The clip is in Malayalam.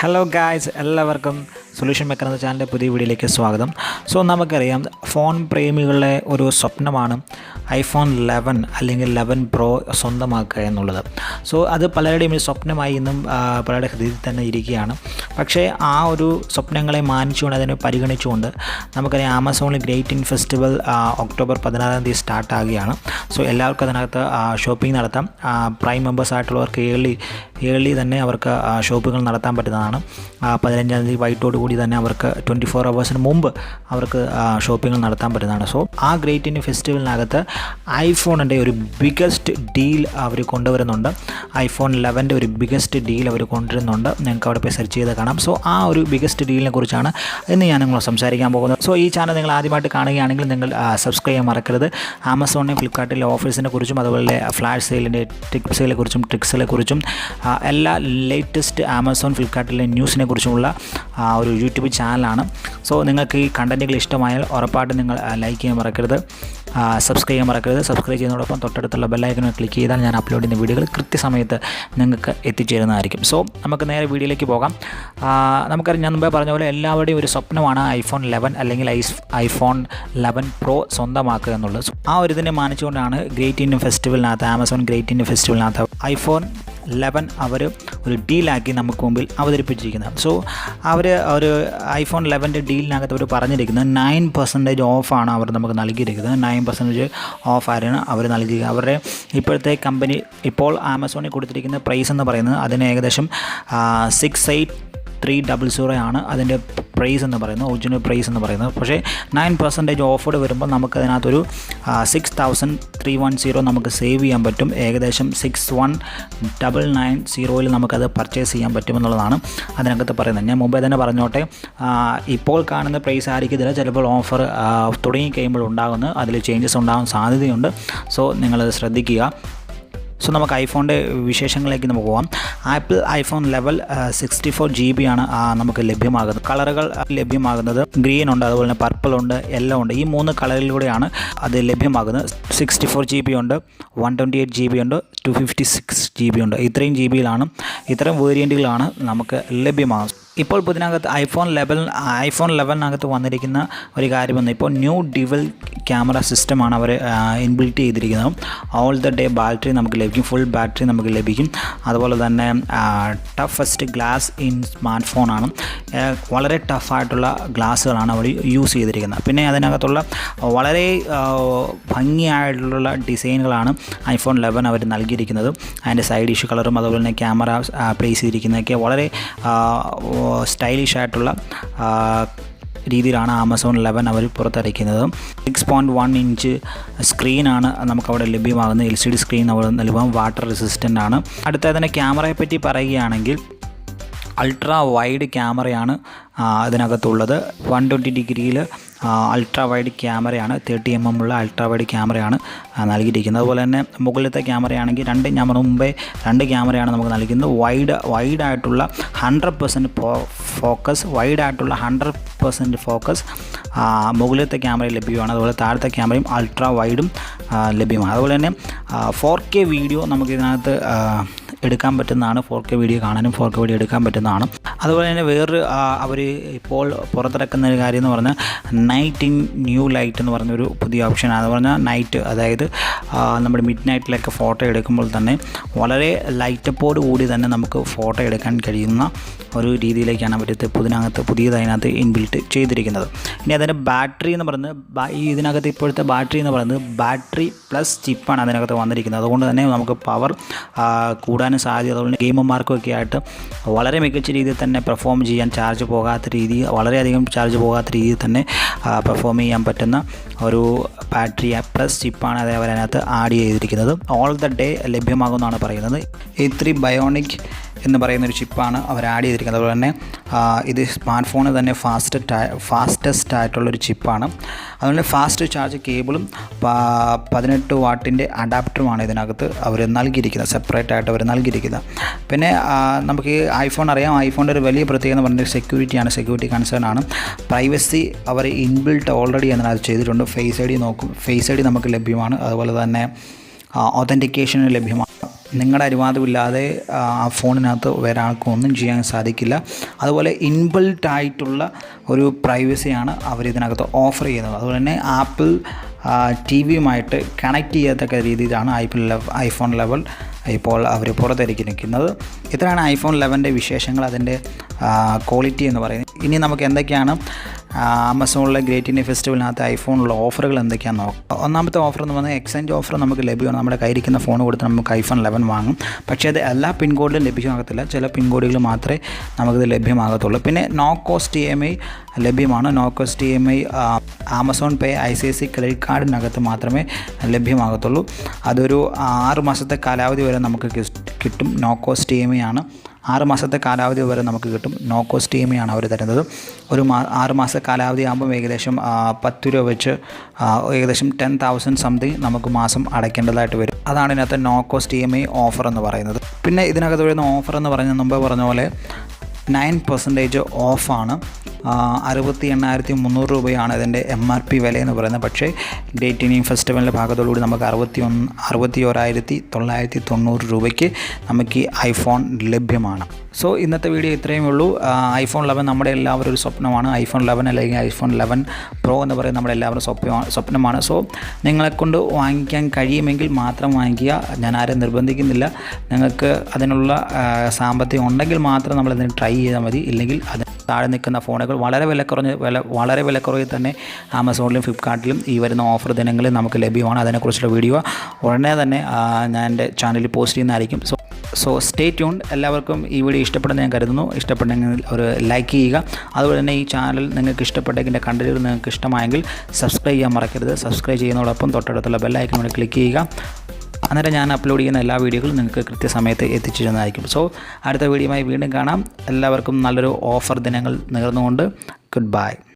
ഹലോ ഗായ്സ്, എല്ലാവർക്കും സൊല്യൂഷൻ മേക്കർ എന്ന ചാനലിൻ്റെ പുതിയ വീഡിയോയിലേക്ക് സ്വാഗതം. നമുക്കറിയാം, ഫോൺ പ്രേമികളുടെ ഒരു സ്വപ്നമാണ് ഐഫോൺ 11 അല്ലെങ്കിൽ 11 പ്രോ സ്വന്തമാക്കുക എന്നുള്ളത്. അത് പലരുടെയും ഒരു സ്വപ്നമായി ഇന്നും പലരുടെ ഹൃദയത്തിൽ തന്നെ ഇരിക്കുകയാണ്. പക്ഷേ ആ ഒരു സ്വപ്നങ്ങളെ മാനിച്ചുകൊണ്ട്, അതിനെ പരിഗണിച്ചുകൊണ്ട് നമുക്കറിയാം, ആമസോണിൽ ഗ്രേറ്റ് ഇൻ ഫെസ്റ്റിവൽ ഒക്ടോബർ 16 സ്റ്റാർട്ടാകുകയാണ്. എല്ലാവർക്കും അതിനകത്ത് ഷോപ്പിംഗ് നടത്താം. പ്രൈം മെമ്പേഴ്സ് ആയിട്ടുള്ളവർക്ക് ഏർലി തന്നെ അവർക്ക് ഷോപ്പിങ്ങുകൾ നടത്താൻ പറ്റുന്നതാണ്. 15 വൈകിട്ടോട് കൂടി തന്നെ അവർക്ക് 24 hours മുമ്പ് അവർക്ക് ഷോപ്പിങ്ങുകൾ നടത്താൻ പറ്റുന്നതാണ്. ആ ഗ്രേറ്റ് ഇൻ ഫെസ്റ്റിവലിനകത്ത് ഐഫോണിൻ്റെ ഒരു ബിഗ്ഗസ്റ്റ് ഡീൽ അവർ കൊണ്ടുവരുന്നുണ്ട്. ഐഫോൺ 11 ഒരു ബിഗ്ഗസ്റ്റ് ഡീൽ അവർ കൊണ്ടുവരുന്നുണ്ട്. നിങ്ങൾക്ക് അവിടെ പോയി സെർച്ച് ചെയ്ത് കാണാം. ആ ഒരു ബിഗ്ഗസ്റ്റ് ഡീലിനെ കുറിച്ചാണ് ഇന്ന് ഞാൻ നിങ്ങൾ സംസാരിക്കാൻ പോകുന്നത്. ഈ ചാനൽ നിങ്ങൾ ആദ്യമായിട്ട് കാണുകയാണെങ്കിൽ നിങ്ങൾ സബ്സ്ക്രൈബ് ചെയ്യാൻ മറക്കരുത്. ആമസോണിലെ ഫ്ലിപ്കാർട്ടിലെ ഓഫേഴ്സിനെ കുറിച്ചും അതുപോലെ ഫ്ലാഷ് സെയിലിൻ്റെ ടിപ്സിനെ കുറിച്ചും ട്രിക്സിനെ കുറിച്ചും എല്ലാ ലേറ്റസ്റ്റ് ആമസോൺ ഫ്ലിപ്കാർട്ടിലെ ന്യൂസിനെ കുറിച്ചുമുള്ള ഒരു യൂട്യൂബ് ചാനലാണ്. നിങ്ങൾക്ക് ഈ കണ്ടൻറ്റുകൾ ഇഷ്ടമായാൽ ഉറപ്പായിട്ടും നിങ്ങൾ ലൈക്ക് ചെയ്യാൻ മറക്കരുത്, സബ്സ്ക്രൈബ് ചെയ്യാൻ മറക്കരുത്. സബ്സ്ക്രൈബ് ചെയ്യുന്നതോടൊപ്പം തൊട്ടടുത്തുള്ള ബെല്ലൈക്കണിൽ ക്ലിക്ക് ചെയ്താൽ ഞാൻ അപ്ലോഡ് ചെയ്യുന്ന വീഡിയോകൾ കൃത്യസമയത്ത് നിങ്ങൾക്ക് എത്തിച്ചേരുന്നതായിരിക്കും. നമുക്ക് നേരെ വീഡിയോയിലേക്ക് പോകാം. നമുക്കറിയാം, ഞാൻ മുമ്പേ പറഞ്ഞ പോലെ എല്ലാവരുടെയും ഒരു സ്വപ്നമാണ് ഐഫോൺ 11 അല്ലെങ്കിൽ ഐഫോൺ 11 പ്രോ സ്വന്തമാക്കുക എന്നുള്ളത്. ആ ഒരു ഇതിനെ മാനിച്ചുകൊണ്ടാണ് ഗ്രേറ്റ് ഇന്ത്യൻ ഫെസ്റ്റിവലിനകത്ത്, ആമസോൺ ഗ്രേറ്റ് ഇന്ത്യൻ ഫെസ്റ്റിവലിനകത്ത് ഐഫോൺ 11 അവർ ഒരു ഡീലാക്കി നമുക്ക് മുമ്പിൽ അവതരിപ്പിച്ചിരിക്കുന്നത്. അവർ ഒരു ഐഫോൺ 11 ഡീലിനകത്ത് അവർ പറഞ്ഞിരിക്കുന്നത് 9% ഓഫാണ് അവർ നമുക്ക് നൽകിയിരിക്കുന്നത്. 9% ഓഫായിരുന്നു അവർ നൽകുക. അവരുടെ ഇപ്പോഴത്തെ കമ്പനി ഇപ്പോൾ ആമസോണിൽ കൊടുത്തിരിക്കുന്ന പ്രൈസ് എന്ന് പറയുന്നത് അതിന് ഏകദേശം 68,300 ആണ് അതിൻ്റെ പ്രൈസ് എന്ന് പറയുന്നത്, ഒറിജിനൽ പ്രൈസ് എന്ന് പറയുന്നത്. പക്ഷേ 9% ഓഫോട് വരുമ്പോൾ നമുക്കതിനകത്തൊരു 6,310 നമുക്ക് സേവ് ചെയ്യാൻ പറ്റും. ഏകദേശം 61,990 നമുക്കത് പർച്ചേസ് ചെയ്യാൻ പറ്റുമെന്നുള്ളതാണ് അതിനകത്ത് പറയുന്നത്. ഞാൻ മുമ്പേ തന്നെ പറഞ്ഞോട്ടെ, ഇപ്പോൾ കാണുന്ന പ്രൈസ് ആയിരിക്കത്തില്ല, ചിലപ്പോൾ ഓഫർ തുടങ്ങി കഴിയുമ്പോൾ ഉണ്ടാകുന്നത്, അതിൽ ചേഞ്ചസ് ഉണ്ടാകാൻ സാധ്യതയുണ്ട്. നിങ്ങളത് ശ്രദ്ധിക്കുക. നമുക്ക് ഐഫോണിൻ്റെ വിശേഷങ്ങളിലേക്ക് നമുക്ക് പോകാം. ആപ്പിൾ ഐഫോൺ 11 64 GB ആണ് നമുക്ക് ലഭ്യമാകുന്നത്. കളറുകൾ ലഭ്യമാകുന്നത് ഗ്രീൻ ഉണ്ട്, അതുപോലെ തന്നെ പർപ്പിൾ ഉണ്ട്, യെല്ലോ ഉണ്ട്. ഈ 3 കളറിലൂടെയാണ് അത് ലഭ്യമാകുന്നത്. 64 GB ഉണ്ട്, 128 GB ഉണ്ട്, 256 GB ഉണ്ട്. ഇത്രയും വേരിയൻറ്റുകളാണ് നമുക്ക് ലഭ്യമാകുന്നത്. ഇപ്പോൾ ഇതിനകത്ത് ഐഫോൺ 11 വന്നിരിക്കുന്ന ഒരു കാര്യമെന്ന്, ഇപ്പോൾ ന്യൂ ഡ്യുവൽ ക്യാമറ സിസ്റ്റമാണ് അവർ ഇൻബിൽറ്റ് ചെയ്തിരിക്കുന്നത്. ഓൾ ദ ഡേ ബാറ്ററി നമുക്ക് ലഭിക്കും, ഫുൾ ബാറ്ററി നമുക്ക് ലഭിക്കും. അതുപോലെ തന്നെ ടഫസ്റ്റ് ഗ്ലാസ് ഇൻ സ്മാർട്ട് ഫോണാണ്. വളരെ ടഫായിട്ടുള്ള ഗ്ലാസ്സുകളാണ് അവർ യൂസ് ചെയ്തിരിക്കുന്നത്. പിന്നെ അതിനകത്തുള്ള വളരെ ഭംഗിയായിട്ടുള്ള ഡിസൈനുകളാണ് ഐഫോൺ 11 അവർ നൽകിയിരിക്കുന്നത്. അതിൻ്റെ സൈഡ് ഇഷ്യൂ കളറും അതുപോലെ തന്നെ ക്യാമറ പ്ലേസ് ചെയ്തിരിക്കുന്നതൊക്കെ വളരെ സ്റ്റൈലിഷ് ആയിട്ടുള്ള രീതിയിലാണ് ആമസോൺ 11 അവർ പുറത്തിറക്കുന്നത്. 6.1 ഇഞ്ച് സ്ക്രീനാണ് നമുക്കവിടെ ലഭ്യമാകുന്നത്. LCD സ്ക്രീൻ അവിടെ ലഭ്യമാകും. വാട്ടർ റെസിസ്റ്റൻ്റ് ആണ്. അടുത്ത അതിൻ്റെ ക്യാമറയെ പറ്റി പറയുകയാണെങ്കിൽ അൾട്രാ വൈഡ് ക്യാമറയാണ് അതിനകത്തുള്ളത്. 120 ഡിഗ്രിയിൽ അൾട്രാ വൈഡ് ക്യാമറയാണ്, 30 mm ഉള്ള അൾട്രാ വൈഡ് ക്യാമറയാണ് നൽകിയിരിക്കുന്നത്. അതുപോലെ തന്നെ മുകളിലത്തെ ക്യാമറയാണെങ്കിൽ ഞാൻ മുമ്പേ 2 ക്യാമറയാണ് നമുക്ക് നൽകുന്നത്. വൈഡായിട്ടുള്ള 100% ഫോക്കസ്, വൈഡായിട്ടുള്ള 100% ഫോക്കസ് മുകളിലത്തെ ക്യാമറയിൽ ലഭ്യമാണ്. അതുപോലെ താഴത്തെ ക്യാമറയും അൾട്രാ വൈഡും ലഭ്യമാണ്. അതുപോലെ തന്നെ 4K വീഡിയോ നമുക്കിതിനകത്ത് എടുക്കാൻ പറ്റുന്നതാണ്. 4K വീഡിയോ കാണാനും 4K വീഡിയോ എടുക്കാൻ പറ്റുന്നതാണ്. അതുപോലെ തന്നെ വേറൊരു അവർ ഇപ്പോൾ പുറത്തിറക്കുന്ന ഒരു കാര്യം എന്ന് പറഞ്ഞാൽ നൈറ്റ് ഇൻ ന്യൂ ലൈറ്റ് എന്ന് പറഞ്ഞൊരു പുതിയ ഓപ്ഷനാണ്. അത് പറഞ്ഞാൽ നൈറ്റ്, അതായത് നമ്മുടെ മിഡ് നൈറ്റിലൊക്കെ ഫോട്ടോ എടുക്കുമ്പോൾ തന്നെ വളരെ ലൈറ്റപ്പോട് കൂടി തന്നെ നമുക്ക് ഫോട്ടോ എടുക്കാൻ കഴിയുന്ന ഒരു രീതിയിലേക്കാണ് അവർ പുതിയതിനകത്ത് ഇൻബിൽറ്റ് ചെയ്തിരിക്കുന്നത്. ഇനി അതിൻ്റെ ബാറ്ററി എന്ന് പറയുന്നത്, ഇതിനകത്ത് ഇപ്പോഴത്തെ ബാറ്ററി എന്ന് പറയുന്നത് ബാറ്ററി പ്ലസ് ചിപ്പാണ് അതിനകത്ത് വന്നിരിക്കുന്നത്. അതുകൊണ്ട് തന്നെ നമുക്ക് പവർ കൂടാനും സാധ്യത. അതുകൊണ്ട് ഗെയിമർമാർക്കൊക്കെ ആയിട്ട് വളരെ മികച്ച രീതിയിൽ തന്നെ പെർഫോം ചെയ്യാൻ, വളരെയധികം ചാർജ് പോകാത്ത രീതിയിൽ തന്നെ പെർഫോം ചെയ്യാൻ പറ്റുന്ന ഒരു ബാറ്ററി പ്ലസ് ചിപ്പാണ് അതിനകത്ത് ആഡ് ചെയ്തിരിക്കുന്നത്. ഓൾ ദ ഡേ ലഭ്യമാകുമെന്നാണ് പറയുന്നത്. A3 ബയോണിക് എന്ന് പറയുന്നൊരു ചിപ്പാണ് അവർ ആഡ് ചെയ്തിരിക്കുന്നത്. അതുപോലെ തന്നെ ഇത് സ്മാർട്ട് ഫോണിൽ തന്നെ ഫാസ്റ്റസ്റ്റ് ആയിട്ടുള്ളൊരു ചിപ്പാണ്. അതുപോലെ ഫാസ്റ്റ് ചാർജ് കേബിളും 18 വാട്ടിൻ്റെ അഡാപ്റ്ററുമാണ് ഇതിനകത്ത് അവർ നൽകിയിരിക്കുന്നത്, സെപ്പറേറ്റ് ആയിട്ട് അവർ നൽകിയിരിക്കുന്നത്. പിന്നെ നമുക്ക് ഐഫോൺ അറിയാം, ഐഫോണിൻ്റെ ഒരു വലിയ പ്രത്യേകത എന്ന് പറഞ്ഞാൽ സെക്യൂരിറ്റി കൺസേൺ ആണ്. പ്രൈവസി അവർ ഇൻബിൽറ്റ് ഓൾറെഡി അതിനകത്ത് ചെയ്തിട്ടുണ്ട്. ഫേസ് ഐ ഡി നമുക്ക് ലഭ്യമാണ്. അതുപോലെ തന്നെ ഒതൻറ്റിക്കേഷന് ലഭ്യമാണ്. നിങ്ങളുടെ അനുവാദമില്ലാതെ ആ ഫോണിനകത്ത് വേറെ ആൾക്കും ഒന്നും ചെയ്യാൻ സാധിക്കില്ല. അതുപോലെ ഇൻബിൽട്ടായിട്ടുള്ള ഒരു പ്രൈവസിയാണ് അവരിതിനകത്ത് ഓഫർ ചെയ്യുന്നത്. അതുപോലെ തന്നെ ആപ്പിൾ ടി വിയുമായിട്ട് കണക്ട് ചെയ്യത്തക്ക രീതിയിലാണ് ഐഫോൺ 11 ഇപ്പോൾ അവർ പുറത്തിറക്കിയിരിക്കുന്നത്. ഇത്രയാണ് ഐഫോൺ 11ൻ്റെ വിശേഷങ്ങൾ, അതിൻ്റെ ക്വാളിറ്റി എന്ന് പറയുന്നത്. ഇനി നമുക്ക് എന്തൊക്കെയാണ് ആമസോണിലെ ഗ്രേറ്റ് ഇന്ത്യൻ ഫെസ്റ്റിവലിനകത്ത് ഐഫോണിലുള്ള ഓഫറുകൾ എന്തൊക്കെയാണെന്ന് നോക്കാം. ഒന്നാമത്തെ ഓഫർ എന്ന് പറഞ്ഞാൽ എക്സ്ചേഞ്ച് ഓഫർ നമുക്ക് ലഭ്യമാണ്. നമ്മുടെ കയ്യിരിക്കുന്ന ഫോൺ കൊടുത്ത് നമുക്ക് ഐഫോൺ 11 വാങ്ങും. പക്ഷേ അത് എല്ലാ പിൻകോഡിലും ലഭ്യമാകത്തില്ല, ചില പിൻകോഡുകൾ മാത്രമേ നമുക്കിത് ലഭ്യമാകത്തുള്ളൂ. പിന്നെ നോ കോസ്റ്റ് EMI ലഭ്യമാണ്. നോ കോസ്റ്റ് EMI ആമസോൺ പേ ICICI ക്രെഡിറ്റ് കാർഡിനകത്ത് മാത്രമേ ലഭ്യമാകത്തുള്ളൂ. അതൊരു 6 മാസത്തെ കാലാവധി വരെ നമുക്ക് കിട്ടും. നോ കോസ്റ്റ് EMI ആണ്. 6 മാസത്തെ കാലാവധി വരെ നമുക്ക് കിട്ടും. നോ കോസ്റ്റ് EMI ആണ് അവർ തരുന്നത്. ഒരു 6 മാസ കാലാവധി ആകുമ്പോൾ ഏകദേശം 10 രൂപ വെച്ച് ഏകദേശം 10,000 സംതിങ് നമുക്ക് മാസം അടയ്ക്കേണ്ടതായിട്ട് വരും. അതാണ് ഇതിനകത്ത് നോ കോസ്റ്റ് EMI ഓഫർ എന്ന് പറയുന്നത്. പിന്നെ ഇതിനകത്ത് വരുന്ന ഓഫർ എന്ന് പറഞ്ഞാൽ മുമ്പ് പറഞ്ഞ പോലെ 9% ഓഫാണ്. 68,300 രൂപയാണ് ഇതിൻ്റെ MRP വിലയെന്ന് പറയുന്നത്. പക്ഷേ ഗ്രേറ്റ് ഇന്ത്യൻ ഫെസ്റ്റിവലിൻ്റെ ഭാഗത്തോടുകൂടി നമുക്ക് 61,990 രൂപയ്ക്ക് നമുക്ക് ഈ ഐഫോൺ ലഭ്യമാണ്. സോ ഇന്നത്തെ വീഡിയോ ഇത്രയും ഉള്ളൂ. ഐഫോൺ 11 നമ്മുടെ എല്ലാവരും ഒരു സ്വപ്നമാണ്. ഐഫോൺ 11 അല്ലെങ്കിൽ ഐഫോൺ 11 Pro എന്ന് പറയുന്നത് നമ്മുടെ എല്ലാവരും സ്വപ്നമാണ്. സോ നിങ്ങളെക്കൊണ്ട് വാങ്ങിക്കാൻ കഴിയുമെങ്കിൽ മാത്രം വാങ്ങിക്കുക. ഞാൻ ആരും നിർബന്ധിക്കുന്നില്ല. നിങ്ങൾക്ക് അതിനുള്ള സാമ്പത്തികം ഉണ്ടെങ്കിൽ മാത്രം നമ്മളിതിന് ട്രൈ ചെയ്താൽ മതി. ഇല്ലെങ്കിൽ അത് താഴെ നിൽക്കുന്ന ഫോണുകൾ വളരെ വിലക്കുറവിൽ തന്നെ ആമസോണിലും ഫ്ലിപ്കാർട്ടിലും ഈ വരുന്ന ഓഫർ ദിനങ്ങളിൽ നമുക്ക് ലഭ്യമാണ്. അതിനെക്കുറിച്ചുള്ള വീഡിയോ ഉടനെ തന്നെ ഞാൻ എൻ്റെ ചാനലിൽ പോസ്റ്റ് ചെയ്യുന്നതായിരിക്കും. So stay tuned. എല്ലാവർക്കും ഈ വീഡിയോ ഇഷ്ടപ്പെടുന്ന ഞാൻ കരുതുന്നു. ഇഷ്ടപ്പെട്ടെങ്കിൽ ഒരു ലൈക്ക് ചെയ്യുക. അതുപോലെ തന്നെ ഈ ചാനൽ നിങ്ങൾക്ക് ഇഷ്ടപ്പെട്ടെങ്കിൽ എൻ്റെ കണ്ടന്റുകൾ നിങ്ങൾക്ക് ഇഷ്ടമായെങ്കിൽ സബ്സ്ക്രൈബ് ചെയ്യാൻ മറക്കരുത്. സബ്സ്ക്രൈബ് ചെയ്യുന്നതോടൊപ്പം തൊട്ടടുത്തുള്ള ബെൽ ഐക്കൺ കൂടി ക്ലിക്ക് ചെയ്യുക. അന്നേരം ഞാൻ അപ്ലോഡ് ചെയ്യുന്ന എല്ലാ വീഡിയോകളും നിങ്ങൾക്ക് കൃത്യസമയത്ത് എത്തിച്ചു തരുന്നതായിരിക്കും. സോ അടുത്ത വീഡിയോയുമായി വീണ്ടും കാണാം. എല്ലാവർക്കും നല്ലൊരു ഓഫർ ദിനങ്ങൾ നേർന്നുകൊണ്ട് ഗുഡ് ബൈ.